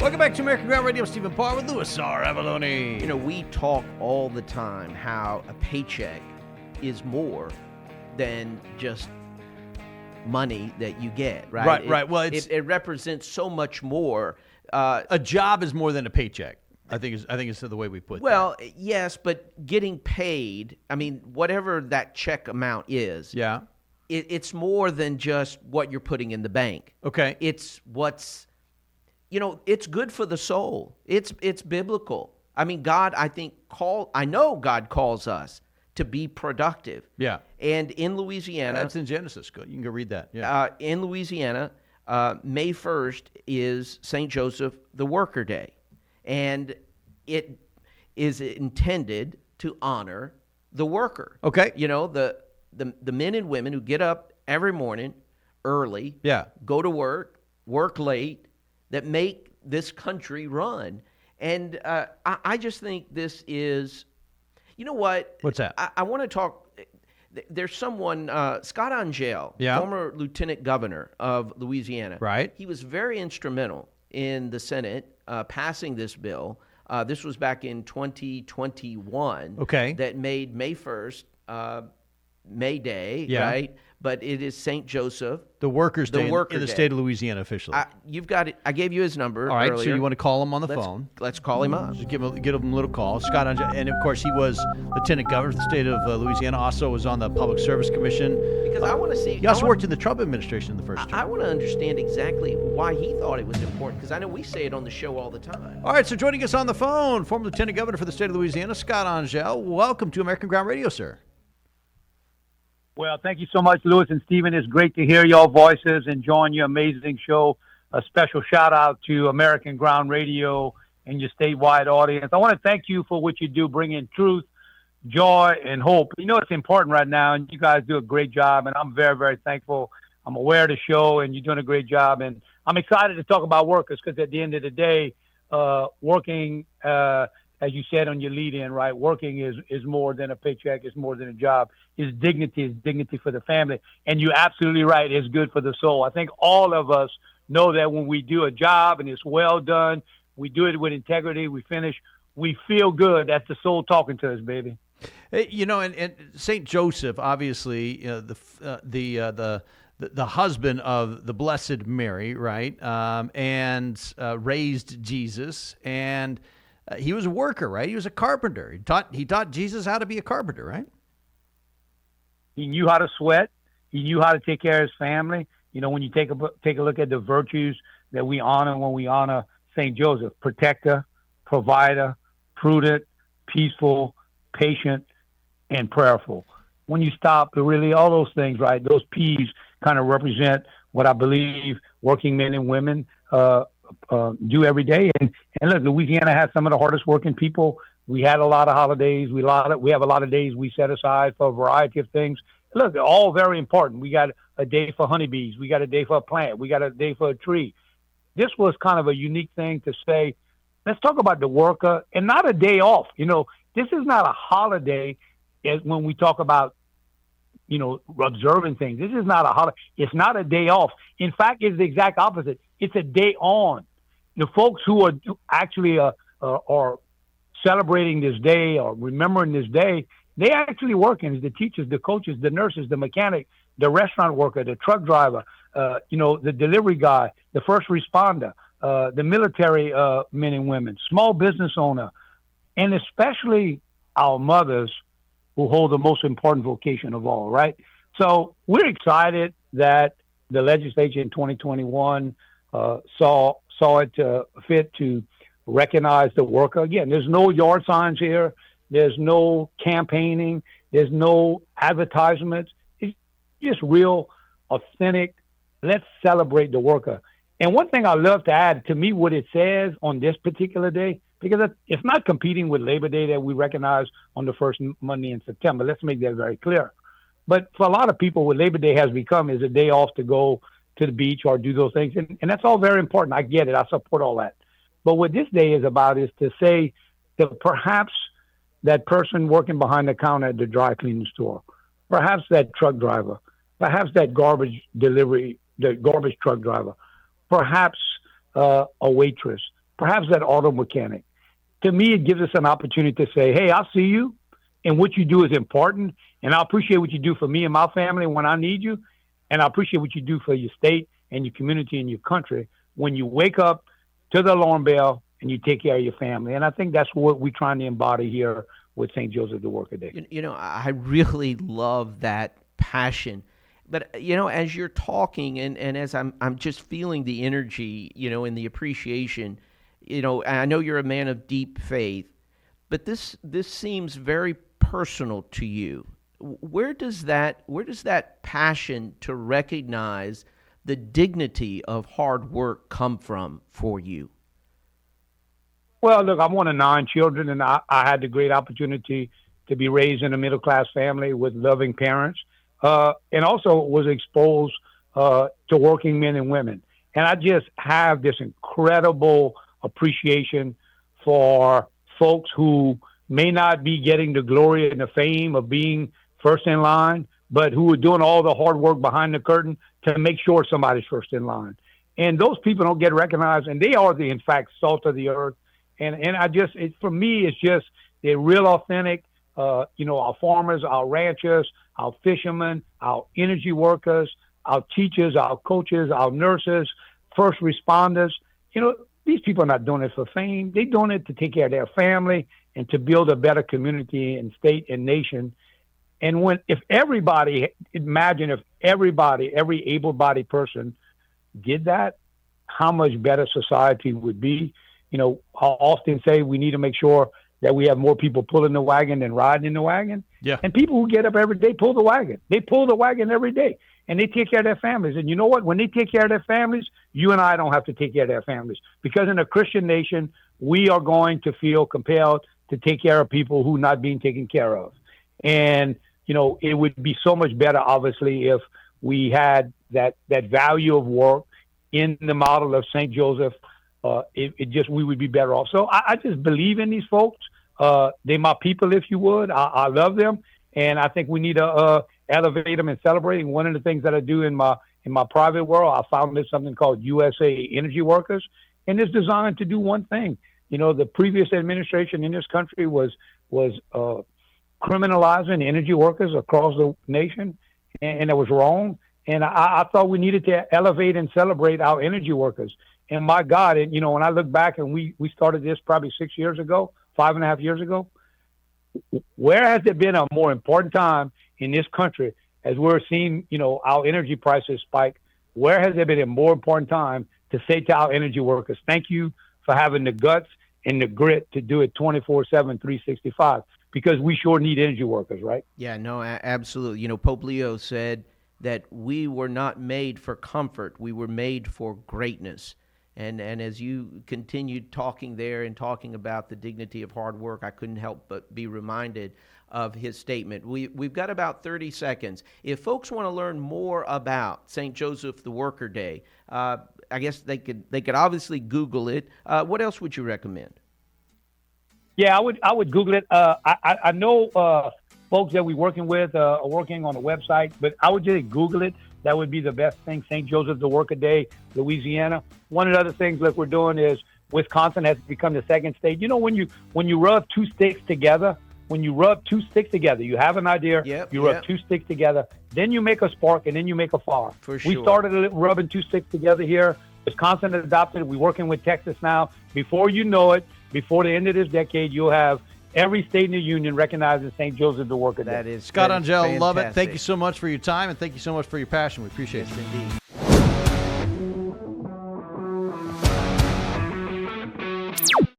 Welcome back to American Ground Radio. Stephen Parr with Louis R. Avalone. You know, we talk all the time how a paycheck is more than just money that you get, right? Right. Well, it represents so much more. A job is more than a paycheck. I think it's the way we put that. Well, yes, but getting paid, I mean, whatever that check amount is, Yeah. It's more than just what you're putting in the bank. Okay. It's what's, it's good for the soul. It's biblical. I mean, God, I know God calls us to be productive. Yeah. And in Louisiana. That's in Genesis. Good. You can go read that. Yeah. In Louisiana, May 1st is St. Joseph the Worker Day. And it is intended to honor the worker. Okay. The men and women who get up every morning early, Yeah. go to work late, that make this country run. And I just think this is, you know what? What's that? I want to talk. There's someone, Scott Angelle, Yeah. former lieutenant governor of Louisiana. Right. He was very instrumental in the Senate passing this bill. This was back in 2021. Okay. That made May 1st May Day, Yeah. right? But it is St. Joseph. The Workers' Day in the Day. state of Louisiana officially. You've got it. I gave you his number All right, earlier. so you want to call him on the phone. Let's call him up. Just give him a little call. Scott Angelle, and of course he was lieutenant governor of the state of Louisiana. Also was on the Public Service Commission. Because I want to see. He also worked in the Trump administration in the first term. I want to understand exactly why he thought it was important, because I know we say it on the show all the time. All right, so joining us on the phone, former lieutenant governor for the state of Louisiana, Scott Angelle. Welcome to American Ground Radio, sir. Well, thank you so much, Louis and Stephen. It's great to hear your voices and join your amazing show. A special shout out to American Ground Radio and your statewide audience. I want to thank you for what you do, bringing truth, joy, and hope. You know, it's important right now, and you guys do a great job, and I'm very, very thankful. I'm aware of the show, and you're doing a great job, and I'm excited to talk about workers, because at the end of the day, working, as you said on your lead-in, right, working is more than a paycheck. It's more than a job. It's dignity for the family. And you're absolutely right. It's good for the soul. I think all of us know that when we do a job and it's well done, we do it with integrity, we finish, we feel good. That's the soul talking to us, baby. And St. Joseph, obviously, the husband of the Blessed Mary, right, and raised Jesus, and he was a worker, right? He was a carpenter. He taught Jesus how to be a carpenter, right? He knew how to sweat. He knew how to take care of his family. You know, when you take a look at the virtues that we honor when we honor St. Joseph: protector, provider, prudent, peaceful, patient, and prayerful. When you stop to really all those things, right, those P's kind of represent what I believe working men and women do every day. And look, Louisiana has some of the hardest working people. We had a lot of holidays. We have a lot of days we set aside for a variety of things. Look, they're all very important. We got a day for honeybees. We got a day for a plant. We got a day for a tree. This was kind of a unique thing to say, let's talk about the worker and not a day off. You know, this is not a holiday as when we talk about, observing things. This is not a holiday. It's not a day off. In fact, it's the exact opposite. It's a day on. The folks who are actually are celebrating this day or remembering this day, they actually working. The teachers, the coaches, the nurses, the mechanic, the restaurant worker, the truck driver, the delivery guy, the first responder, the military men and women, small business owner, and especially our mothers who hold the most important vocation of all, right? So we're excited that the legislature in 2021 saw it fit to recognize the worker. Again, there's no yard signs here. There's no campaigning. There's no advertisements. It's just real, authentic. Let's celebrate the worker. And one thing I love to add, to me, what it says on this particular day, because it's not competing with Labor Day that we recognize on the first Monday in September. Let's make that very clear. But for a lot of people, what Labor Day has become is a day off to go to the beach or do those things. And that's all very important. I get it. I support all that. But what this day is about is to say that perhaps that person working behind the counter at the dry cleaning store, perhaps that truck driver, perhaps that the garbage truck driver, perhaps a waitress, perhaps that auto mechanic. To me, it gives us an opportunity to say, hey, I see you, and what you do is important, and I appreciate what you do for me and my family when I need you, and I appreciate what you do for your state and your community and your country when you wake up to the alarm bell and you take care of your family. And I think that's what we're trying to embody here with St. Joseph the Workaday. I really love that passion. But, as you're talking and as I'm just feeling the energy, and the appreciation, I know you're a man of deep faith, but this seems very personal to you. Where does that passion to recognize the dignity of hard work come from for you? Well, look, I'm one of 9 children, and I had the great opportunity to be raised in a middle-class family with loving parents, and also was exposed to working men and women. And I just have this incredible appreciation for folks who may not be getting the glory and the fame of being first in line, but who are doing all the hard work behind the curtain to make sure somebody's first in line. And those people don't get recognized, and they are in fact, salt of the earth. And for me, it's just they're real authentic. Our farmers, our ranchers, our fishermen, our energy workers, our teachers, our coaches, our nurses, first responders. These people are not doing it for fame. They're doing it to take care of their family and to build a better community and state and nation. And imagine if every able-bodied person did that, how much better society would be. I often say we need to make sure that we have more people pulling the wagon than riding in the wagon. Yeah. And people who get up every day pull the wagon. They pull the wagon every day, and they take care of their families. And you know what? When they take care of their families, you and I don't have to take care of their families. Because in a Christian nation, we are going to feel compelled to take care of people who are not being taken care of. And, it would be so much better, obviously, if we had that value of work in the model of St. Joseph. We would be better off. So I just believe in these folks. They're my people, if you would. I love them, and I think we need to elevate them and celebrate. And one of the things that I do in my private world, I founded something called USA Energy Workers, and it's designed to do one thing. The previous administration in this country was criminalizing energy workers across the nation, and it was wrong. And I thought we needed to elevate and celebrate our energy workers. And my God, when I look back and we started this probably 6 years ago, 5.5 years ago, where has there been a more important time in this country as we're seeing, our energy prices spike? Where has there been a more important time to say to our energy workers, thank you for having the guts and the grit to do it 24/7, 365, because we sure need energy workers, right? Yeah, no, absolutely. Pope Leo said that we were not made for comfort. We were made for greatness. And as you continued talking there and talking about the dignity of hard work, I couldn't help but be reminded of his statement. We've got about 30 seconds. If folks want to learn more about St. Joseph the Workaday, I guess they could obviously Google it. What else would you recommend? Yeah, I would Google it. I know folks that we're working with are working on a website, but I would just Google it. That would be the best thing. St. Joseph the Workaday, Louisiana. One of the other things that we're doing is Wisconsin has become the second state. When you rub two sticks together, you have an idea. You rub two sticks together, then you make a spark, and then you make a fire. For sure. We started rubbing two sticks together here. Wisconsin adopted it. We're working with Texas now. Before you know it, before the end of this decade, you'll have every state in the union recognizing St. Joseph the Workaday. That is Scott that is Angelle, love it. fantastic. Thank you so much for your time, and thank you so much for your passion. We appreciate it. Yes, indeed.